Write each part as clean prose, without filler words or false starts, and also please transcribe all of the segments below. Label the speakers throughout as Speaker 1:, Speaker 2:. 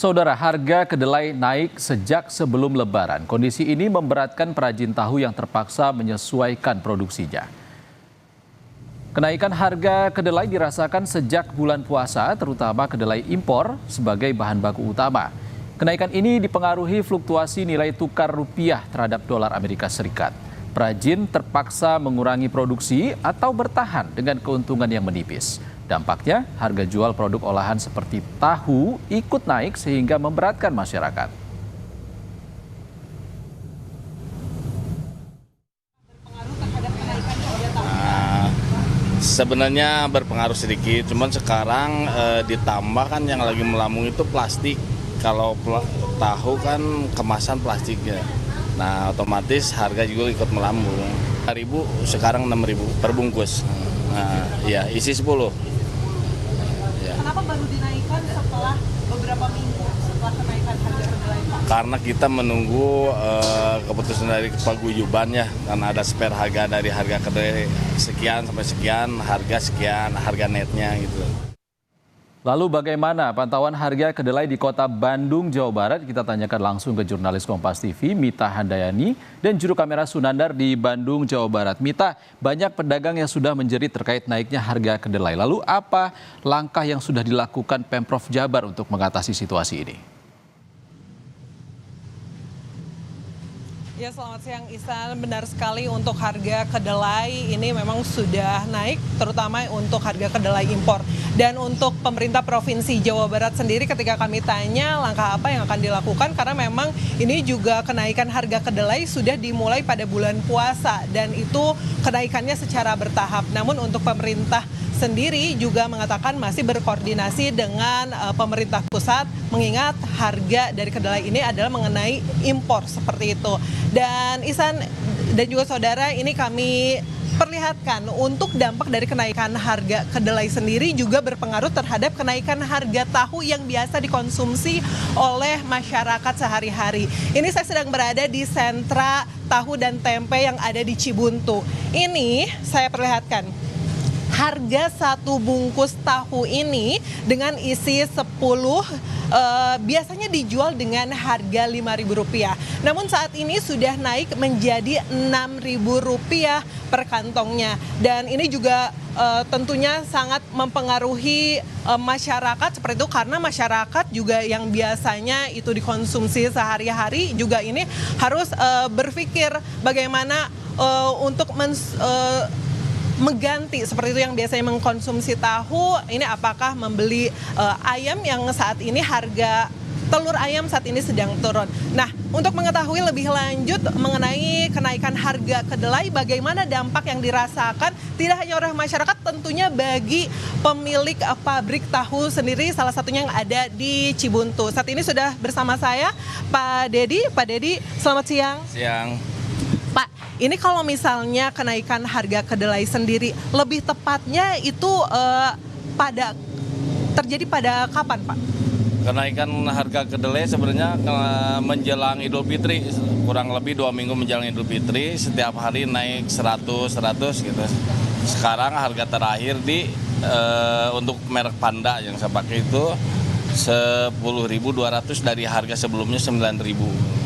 Speaker 1: Saudara, harga kedelai naik sejak sebelum Lebaran. Kondisi ini memberatkan perajin tahu yang terpaksa menyesuaikan produksinya. Kenaikan harga kedelai dirasakan sejak bulan puasa, terutama kedelai impor sebagai bahan baku utama. Kenaikan ini dipengaruhi fluktuasi nilai tukar rupiah terhadap dolar Amerika Serikat. Perajin terpaksa mengurangi produksi atau bertahan dengan keuntungan yang menipis. Dampaknya, harga jual produk olahan seperti tahu ikut naik sehingga memberatkan masyarakat.
Speaker 2: Sebenarnya berpengaruh sedikit, cuman sekarang ditambah kan yang lagi melambung itu plastik. Kalau tahu kan kemasan plastiknya. Nah, otomatis harga juga ikut melambung. 5.000 sekarang 6.000 per bungkus. Nah, ya isi 10.
Speaker 3: Kenapa baru dinaikkan setelah beberapa minggu setelah kenaikan harga kedelai, Pak?
Speaker 2: Karena kita menunggu keputusan dari paguyuban ya, karena ada spare harga dari harga kedelai sekian sampai sekian, harga netnya gitu.
Speaker 1: Lalu bagaimana pantauan harga kedelai di kota Bandung, Jawa Barat? Kita tanyakan langsung ke jurnalis Kompas TV, Mita Handayani, dan juru kamera Sunandar di Bandung, Jawa Barat. Mita, banyak pedagang yang sudah menjerit terkait naiknya harga kedelai. Lalu apa langkah yang sudah dilakukan Pemprov Jabar untuk mengatasi situasi ini?
Speaker 3: Ya, selamat siang Ihsan. Benar sekali untuk harga kedelai ini memang sudah naik, terutama untuk harga kedelai impor. Dan untuk pemerintah Provinsi Jawa Barat sendiri ketika kami tanya langkah apa yang akan dilakukan, karena memang ini juga kenaikan harga kedelai sudah dimulai pada bulan puasa dan itu kenaikannya secara bertahap. Namun untuk pemerintah sendiri juga mengatakan masih berkoordinasi dengan pemerintah pusat mengingat harga dari kedelai ini adalah mengenai impor seperti itu. Dan Ihsan dan juga saudara, ini kami perlihatkan untuk dampak dari kenaikan harga kedelai sendiri juga berpengaruh terhadap kenaikan harga tahu yang biasa dikonsumsi oleh masyarakat sehari-hari. Ini saya sedang berada di sentra tahu dan tempe yang ada di Cibuntu. Ini saya perlihatkan. Harga satu bungkus tahu ini dengan isi 10 biasanya dijual dengan harga Rp5.000. Namun saat ini sudah naik menjadi Rp6.000 per kantongnya. Dan ini juga tentunya sangat mempengaruhi masyarakat seperti itu, karena masyarakat juga yang biasanya itu dikonsumsi sehari-hari juga ini harus berpikir bagaimana untuk mengganti seperti itu yang biasanya mengkonsumsi tahu, ini apakah membeli ayam yang saat ini harga telur ayam saat ini sedang turun. Nah, untuk mengetahui lebih lanjut mengenai kenaikan harga kedelai, bagaimana dampak yang dirasakan tidak hanya oleh masyarakat, tentunya bagi pemilik pabrik tahu sendiri, salah satunya yang ada di Cibuntu. Saat ini sudah bersama saya Pak Dedi. Pak Dedi, selamat siang.
Speaker 2: Siang.
Speaker 3: Pak, ini kalau misalnya kenaikan harga kedelai sendiri, lebih tepatnya itu terjadi pada kapan, Pak?
Speaker 2: Kenaikan harga kedelai sebenarnya menjelang Idul Fitri, kurang lebih 2 minggu menjelang Idul Fitri, setiap hari naik 100 gitu. Sekarang harga terakhir untuk merek Panda yang saya pakai itu 10.200 dari harga sebelumnya 9.000.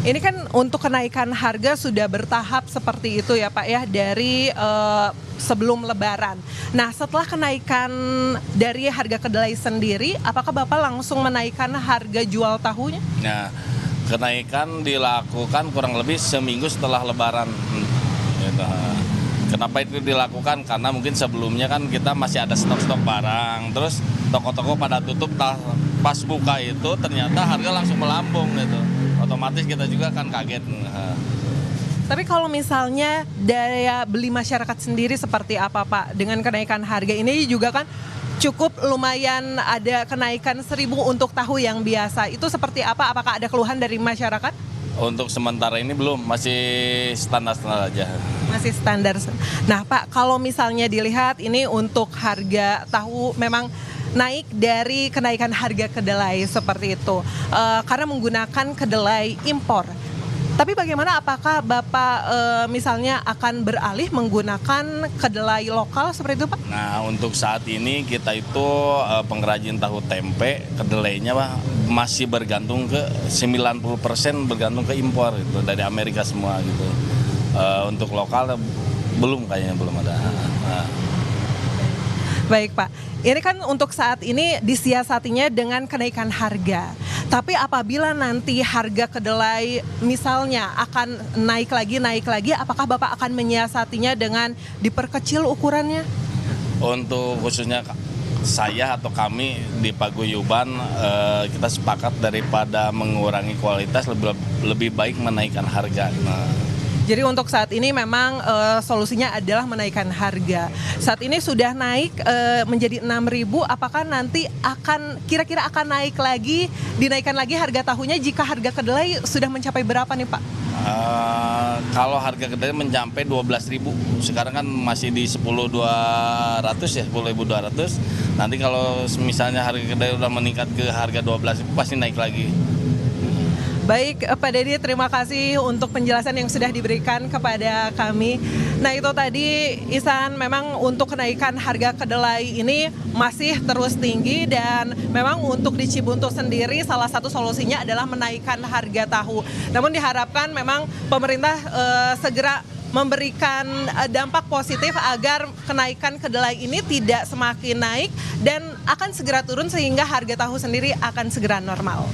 Speaker 3: Ini kan untuk kenaikan harga sudah bertahap seperti itu ya Pak ya, dari sebelum Lebaran. Nah, setelah kenaikan dari harga kedelai sendiri, apakah Bapak langsung menaikkan harga jual tahunya?
Speaker 2: Nah, kenaikan dilakukan kurang lebih seminggu setelah Lebaran. Kenapa itu dilakukan? Karena mungkin sebelumnya kan kita masih ada stok-stok barang, terus toko-toko pada tutup, pas buka itu ternyata harga langsung melambung gitu. Otomatis kita juga kan kaget.
Speaker 3: Tapi kalau misalnya daya beli masyarakat sendiri seperti apa Pak? Dengan kenaikan harga ini juga kan cukup lumayan ada kenaikan 1.000 untuk tahu yang biasa. Itu seperti apa? Apakah ada keluhan dari masyarakat?
Speaker 2: Untuk sementara ini belum, masih standar-standar aja.
Speaker 3: Masih standar. Nah Pak, kalau misalnya dilihat ini untuk harga tahu memang naik dari kenaikan harga kedelai seperti itu, karena menggunakan kedelai impor. Tapi bagaimana, apakah Bapak misalnya akan beralih menggunakan kedelai lokal seperti itu, Pak?
Speaker 2: Nah, untuk saat ini kita itu pengrajin tahu tempe, kedelainya Pak, masih bergantung ke 90% bergantung ke impor itu dari Amerika semua gitu. Untuk lokal belum, kayaknya belum ada. Nah.
Speaker 3: Baik Pak, ini kan untuk saat ini disiasatinya dengan kenaikan harga. Tapi apabila nanti harga kedelai misalnya akan naik lagi, apakah Bapak akan menyiasatinya dengan diperkecil ukurannya?
Speaker 2: Untuk khususnya saya atau kami di Paguyuban, kita sepakat daripada mengurangi kualitas lebih baik menaikkan harga. Nah.
Speaker 3: Jadi untuk saat ini memang solusinya adalah menaikkan harga. Saat ini sudah naik menjadi 6.000, apakah nanti kira-kira akan naik lagi, dinaikkan lagi harga tahunya jika harga kedelai sudah mencapai berapa nih Pak?
Speaker 2: Kalau harga kedelai mencapai 12.000, sekarang kan masih di 10.200 ya, 10.200. Nanti kalau misalnya harga kedelai udah meningkat ke harga 12.000 pasti naik lagi.
Speaker 3: Baik, Pak Dedi, terima kasih untuk penjelasan yang sudah diberikan kepada kami. Nah, itu tadi Ihsan, memang untuk kenaikan harga kedelai ini masih terus tinggi dan memang untuk di Cibuntu sendiri salah satu solusinya adalah menaikkan harga tahu. Namun diharapkan memang pemerintah segera memberikan dampak positif agar kenaikan kedelai ini tidak semakin naik dan akan segera turun sehingga harga tahu sendiri akan segera normal.